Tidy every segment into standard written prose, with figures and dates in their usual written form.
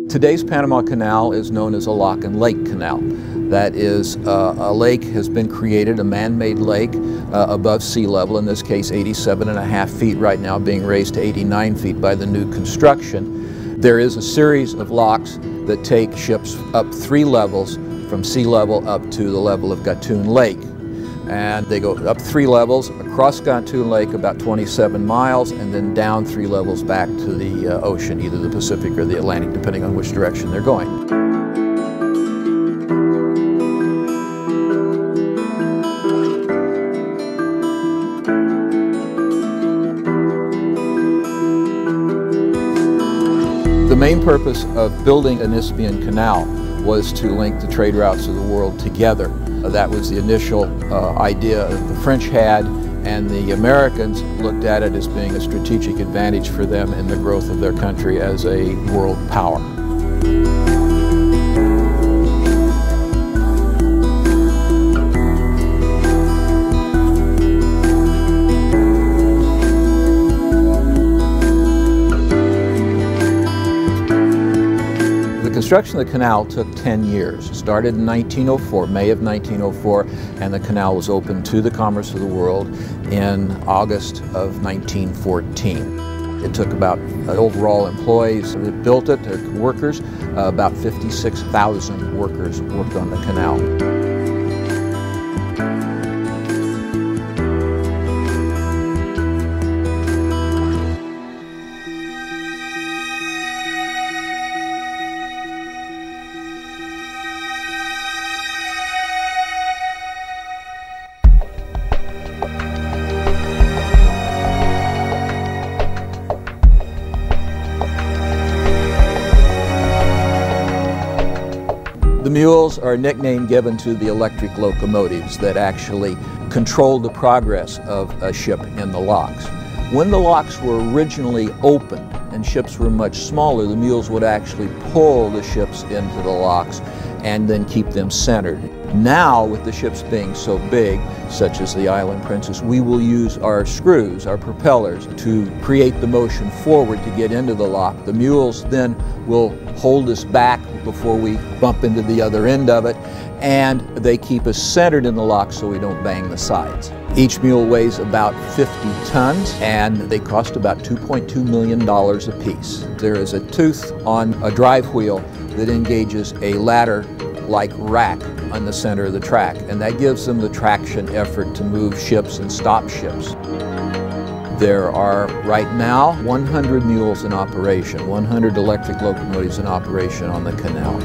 Today's Panama Canal is known as a lock and lake canal. That is, a lake has been created, a man-made lake above sea level, in this case 87.5 feet right now, being raised to 89 feet by the new construction. There is a series of locks that take ships up 3 levels from sea level up to the level of Gatun Lake. And they go up 3 levels, across Gatun Lake about 27 miles, and then down 3 levels back to the ocean, either the Pacific or the Atlantic, depending on which direction they're going. The main purpose of building an Isthmian Canal was to link the trade routes of the world together. That was the initial idea the French had, and the Americans looked at it as being a strategic advantage for them in the growth of their country as a world power. The construction of the canal took 10 years. It started in 1904, May of 1904, and the canal was opened to the commerce of the world in August of 1914. It took about, overall employees that built it, workers, about 56,000 workers worked on the canal. The mules are a nickname given to the electric locomotives that actually controlled the progress of a ship in the locks. When the locks were originally opened and ships were much smaller, the mules would actually pull the ships into the locks and then keep them centered. Now, with the ships being so big, such as the Island Princess, we will use our screws, our propellers, to create the motion forward to get into the lock. The mules then will hold us back before we bump into the other end of it, and they keep us centered in the lock so we don't bang the sides. Each mule weighs about 50 tons, and they cost about $2.2 million a piece. There is a tooth on a drive wheel that engages a ladder-like rack on the center of the track, and that gives them the traction effort to move ships and stop ships. There are right now 100 mules in operation, 100 electric locomotives in operation on the canal.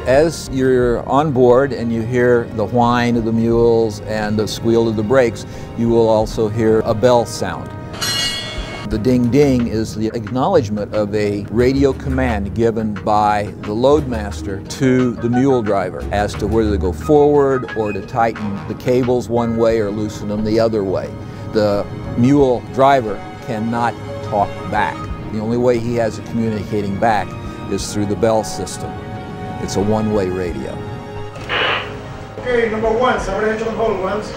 As you're on board and you hear the whine of the mules and the squeal of the brakes, you will also hear a bell sound. The ding-ding is the acknowledgement of a radio command given by the loadmaster to the mule driver as to whether to go forward or to tighten the cables one way or loosen them the other way. The mule driver cannot talk back. The only way he has of communicating back is through the bell system. It's a one-way radio. Okay, number 1, separation hold once.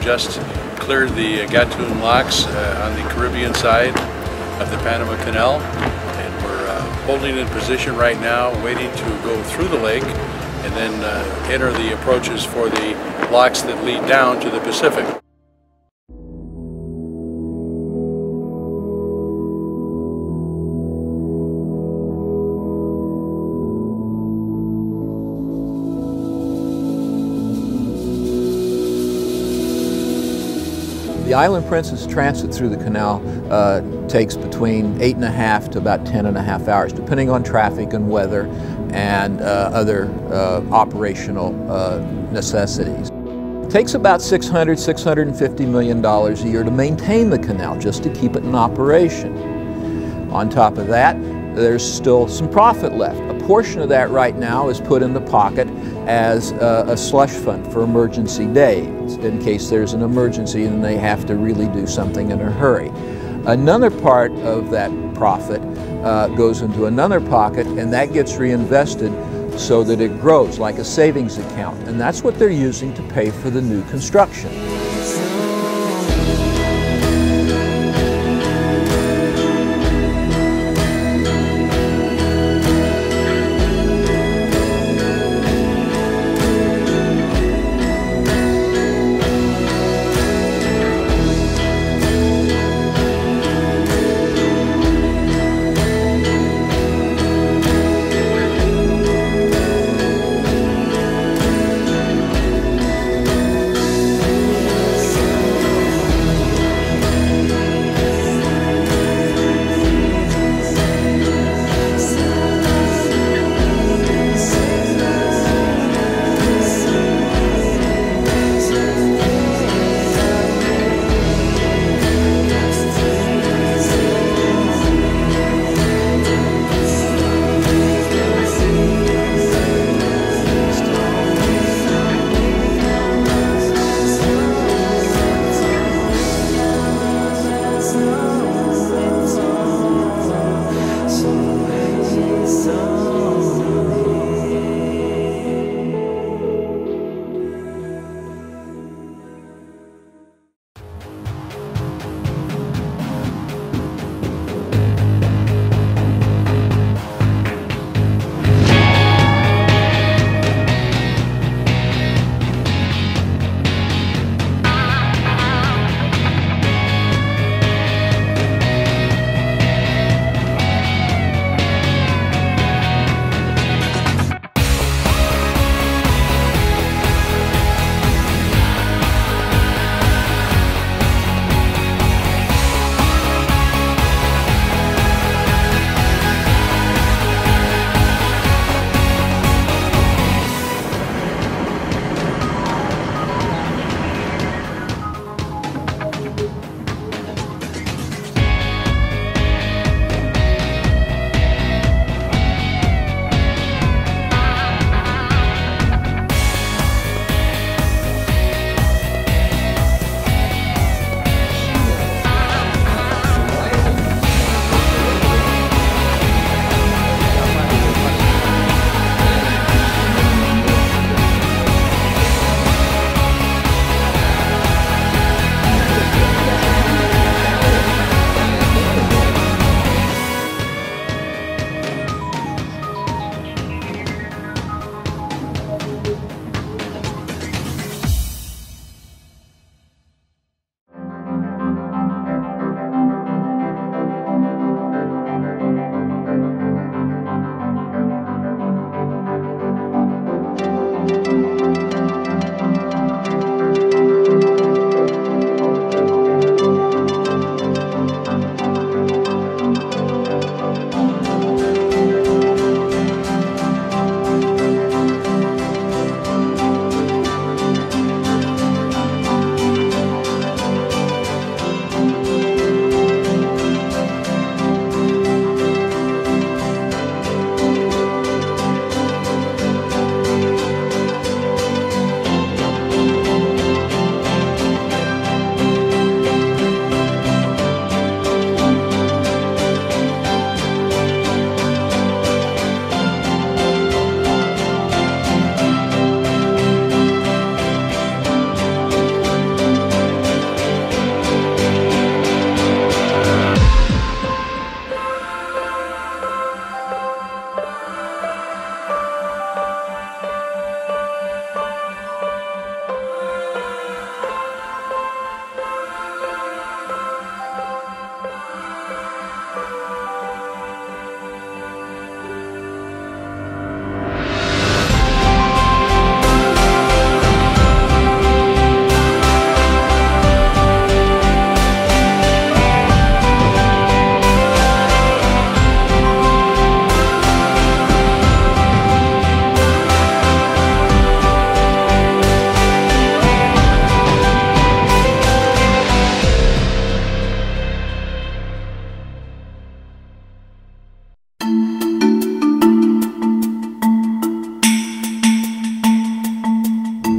just cleared the Gatun locks on the Caribbean side of the Panama Canal, and we're holding in position right now, waiting to go through the lake and then enter the approaches for the locks that lead down to the Pacific. The Island Princess transit through the canal takes between 8.5 to about 10.5 hours, depending on traffic and weather and other operational necessities. It takes about $650 million a year to maintain the canal, just to keep it in operation. On top of that, there's still some profit left. A portion of that right now is put in the pocket as a slush fund for emergency days, in case there's an emergency and they have to really do something in a hurry. Another part of that profit goes into another pocket, and that gets reinvested so that it grows like a savings account, and that's what they're using to pay for the new construction.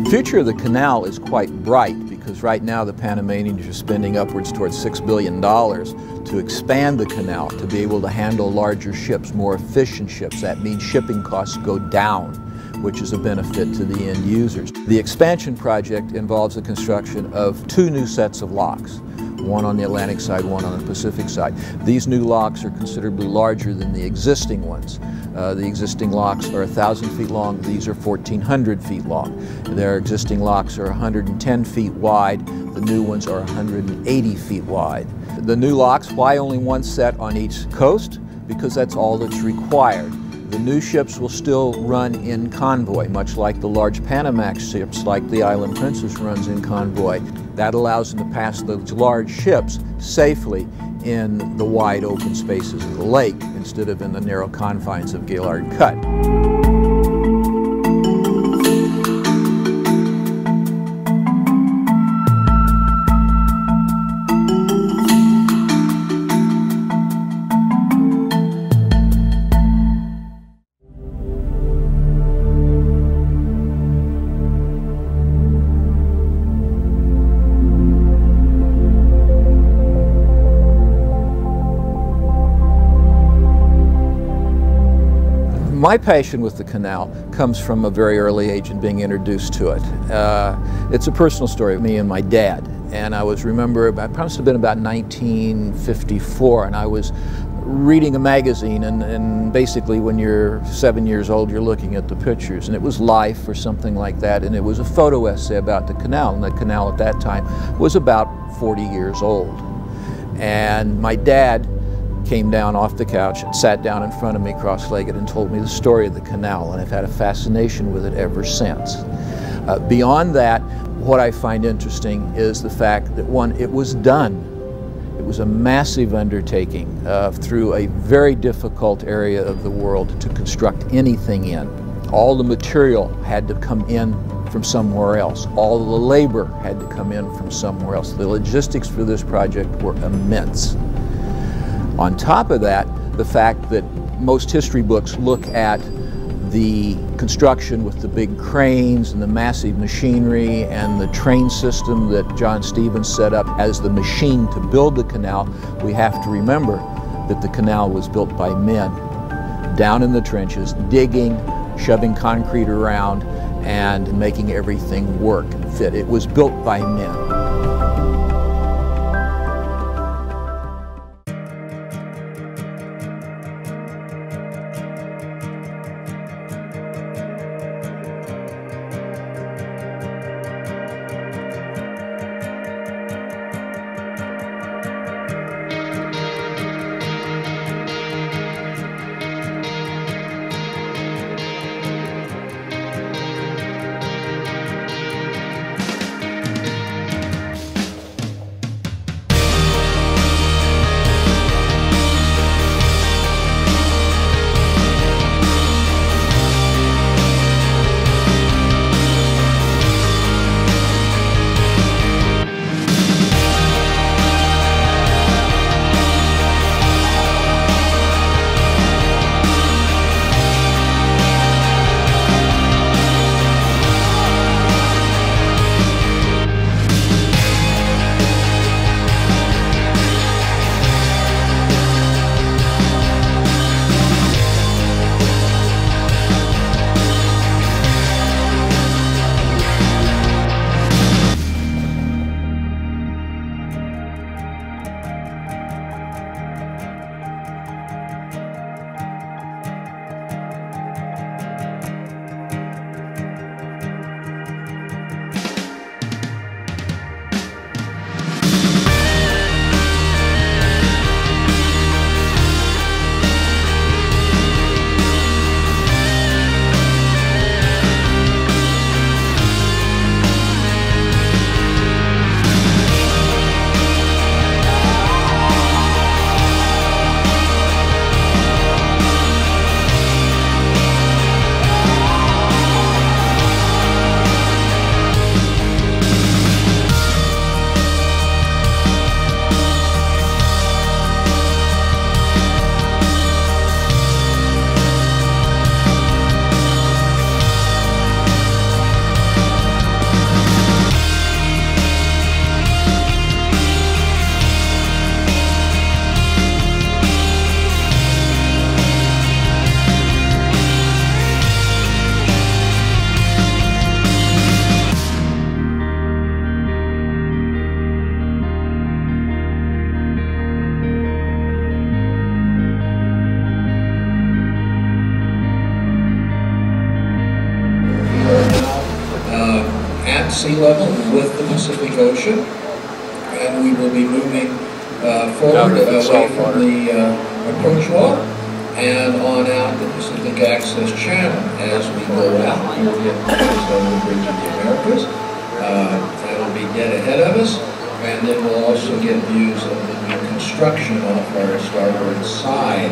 The future of the canal is quite bright because right now the Panamanians are spending upwards towards $6 billion to expand the canal to be able to handle larger ships, more efficient ships. That means shipping costs go down, which is a benefit to the end users. The expansion project involves the construction of 2 new sets of locks, one on the Atlantic side, one on the Pacific side. These new locks are considerably larger than the existing ones. The existing locks are 1,000 feet long. These are 1,400 feet long. Their existing locks are 110 feet wide. The new ones are 180 feet wide. The new locks, why only 1 set on each coast? Because that's all that's required. The new ships will still run in convoy, much like the large Panamax ships, like the Island Princess runs in convoy. That allows them to pass those large ships safely in the wide open spaces of the lake instead of in the narrow confines of Gaillard Cut. My passion with the canal comes from a very early age and being introduced to it. It's a personal story of me and my dad. And I remember, it must have been about 1954, and I was reading a magazine, and basically when you're 7 years old, you're looking at the pictures, and it was Life or something like that, and it was a photo essay about the canal, and the canal at that time was about 40 years old. And my dad came down off the couch and sat down in front of me cross-legged and told me the story of the canal, and I've had a fascination with it ever since. Beyond that, what I find interesting is the fact that, one, it was done. It was a massive undertaking through a very difficult area of the world to construct anything in. All the material had to come in from somewhere else. All the labor had to come in from somewhere else. The logistics for this project were immense. On top of that, the fact that most history books look at the construction with the big cranes and the massive machinery and the train system that John Stevens set up as the machine to build the canal, we have to remember that the canal was built by men down in the trenches, digging, shoving concrete around, and making everything work and fit. It was built by men. at sea level with the Pacific Ocean, and we will be moving forward away from the approach wall and on out the Pacific Access Channel. As we go out, we'll get views of the Bridge of the Americas. That'll be dead ahead of us, and then we'll also get views of the new construction off our starboard side.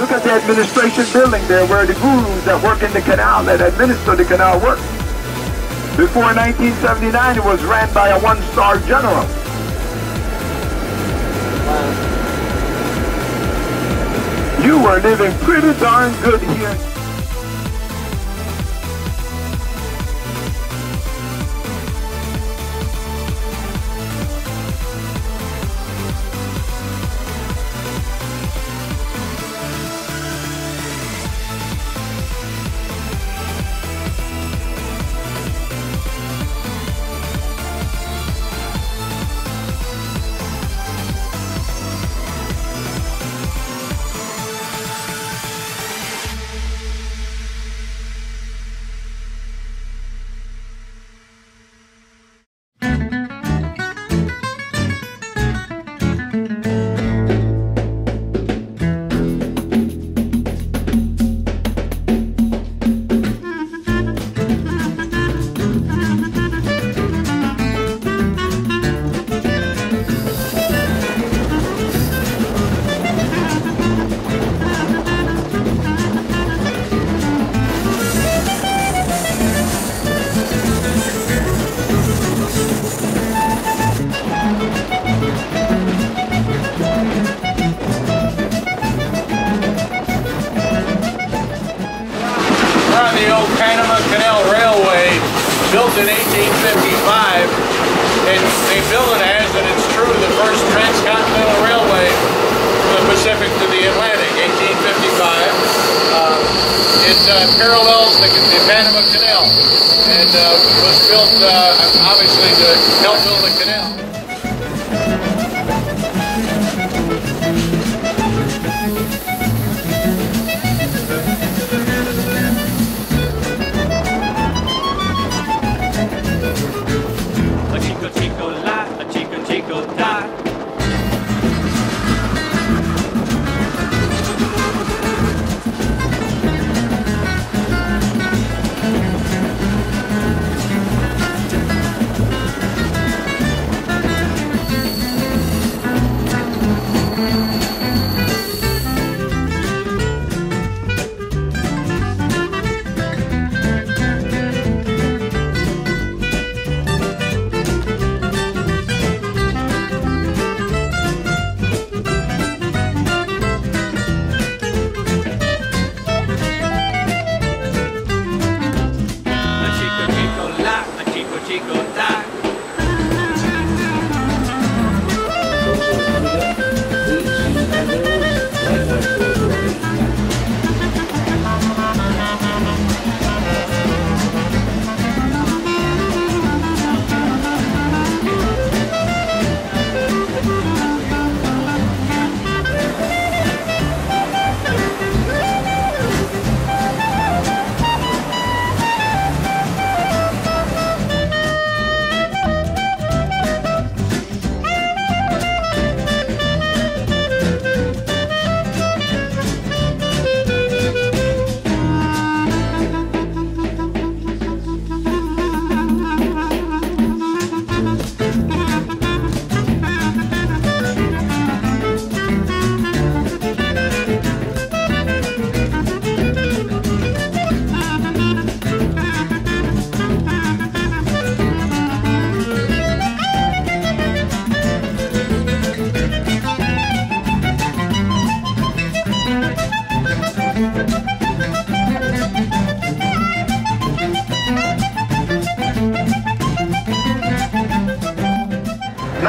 Look at the administration building there where the gurus that work in the canal, that administer the canal work. Before 1979, it was ran by a one-star general. You were living pretty darn good here. The old Panama Canal Railway, built in 1855, and they built it as, and it's true, the first transcontinental railway from the Pacific to the Atlantic, 1855. It parallels the Panama Canal, and was built obviously to help build the canal.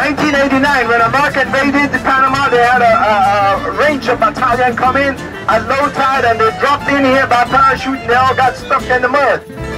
1989, when America invaded Panama, they had a range of battalion come in at low tide, and they dropped in here by parachute, and they all got stuck in the mud.